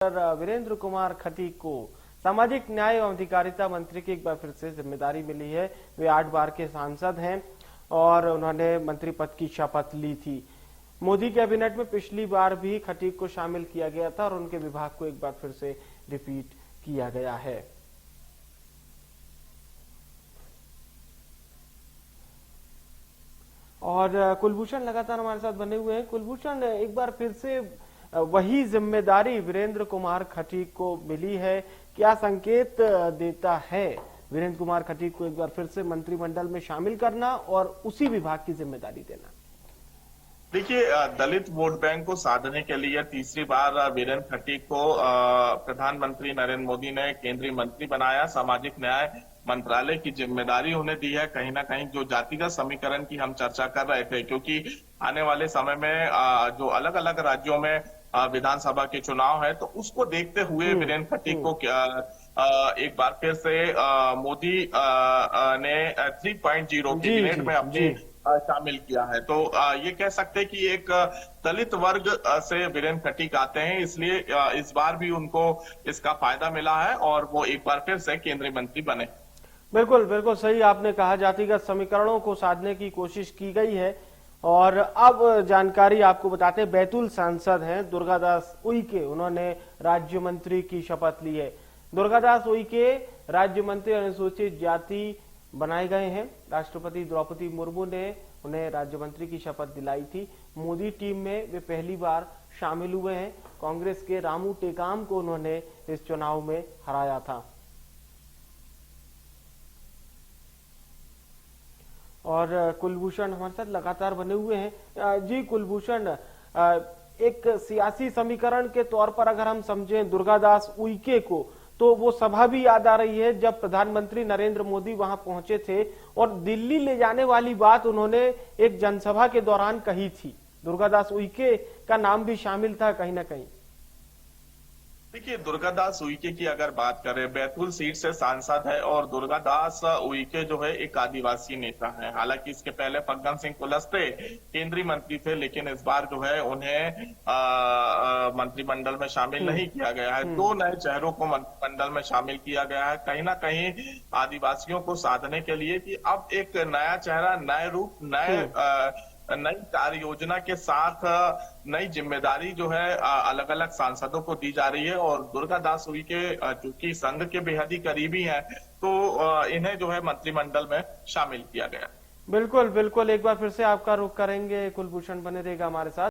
वीरेंद्र कुमार खटीक को सामाजिक न्याय एवं अधिकारिता मंत्री की एक बार फिर से जिम्मेदारी मिली है। वे 8 बार के सांसद हैं और उन्होंने मंत्री पद की शपथ ली थी। मोदी कैबिनेट में पिछली बार भी खटीक को शामिल किया गया था और उनके विभाग को एक बार फिर से रिपीट किया गया है। और कुलभूषण लगातार हमारे साथ बने हुए हैं। कुलभूषण, एक बार फिर से वही जिम्मेदारी वीरेंद्र कुमार खटीक को मिली है, क्या संकेत देता है वीरेंद्र कुमार खटीक को एक बार फिर से मंत्रिमंडल में शामिल करना और उसी विभाग की जिम्मेदारी देना? देखिए, दलित वोट बैंक को साधने के लिए तीसरी बार वीरेंद्र खटीक को प्रधानमंत्री नरेंद्र मोदी ने केंद्रीय मंत्री बनाया। सामाजिक न्याय मंत्रालय की जिम्मेदारी उन्हें दी है। कहीं ना कहीं जो जातिगत समीकरण की हम चर्चा कर रहे थे, क्योंकि आने वाले समय में जो अलग अलग राज्यों में विधानसभा के चुनाव है, तो उसको देखते हुए वीरेंद्र खटीक को एक बार फिर से मोदी ने 3.0 कैबिनेट में अपनी शामिल किया है। तो ये कह सकते हैं कि एक दलित वर्ग से वीरेंद्र खटीक आते हैं, इसलिए इस बार भी उनको इसका फायदा मिला है और वो एक बार फिर से केंद्रीय मंत्री बने। बिल्कुल बिल्कुल सही आपने कहा, जातिगत समीकरणों को साधने की कोशिश की गई है। और अब जानकारी आपको बताते हैं, बैतूल सांसद हैं दुर्गादास उइके, उन्होंने राज्य मंत्री की शपथ ली है। दुर्गादास उइके राज्य मंत्री अनुसूचित जाति बनाए गए हैं। राष्ट्रपति द्रौपदी मुर्मू ने उन्हें राज्य मंत्री की शपथ दिलाई थी। मोदी टीम में वे पहली बार शामिल हुए हैं। कांग्रेस के रामू टेकाम को उन्होंने इस चुनाव में हराया था। और कुलभूषण हमारे साथ लगातार बने हुए हैं। जी कुलभूषण, एक सियासी समीकरण के तौर पर अगर हम समझें दुर्गादास उइके को, तो वो सभा भी याद आ रही है जब प्रधानमंत्री नरेंद्र मोदी वहां पहुंचे थे और दिल्ली ले जाने वाली बात उन्होंने एक जनसभा के दौरान कही थी। दुर्गादास उइके का नाम भी शामिल था कहीं ना कहीं। देखिए, दुर्गादास उइके की अगर बात करें, बैतूल सीट से सांसद है और दुर्गादास उइके जो है एक आदिवासी नेता है। हालांकि इसके पहले फग्गन सिंह कुलस्ते केंद्रीय मंत्री थे, लेकिन इस बार जो है उन्हें मंत्रिमंडल में शामिल नहीं किया गया है। 2 नए चेहरों को मंत्रिमंडल में शामिल किया गया है, कहीं ना कहीं आदिवासियों को साधने के लिए कि अब एक नया चेहरा, नए रूप, नई कार्य योजना के साथ नई जिम्मेदारी जो है अलग अलग सांसदों को दी जा रही है। और दुर्गादास उइके चूंकि संघ के बेहद ही करीबी हैं, तो इन्हें जो है मंत्रिमंडल में शामिल किया गया। बिल्कुल बिल्कुल, एक बार फिर से आपका रुख करेंगे। कुलभूषण बने रहेगा हमारे साथ।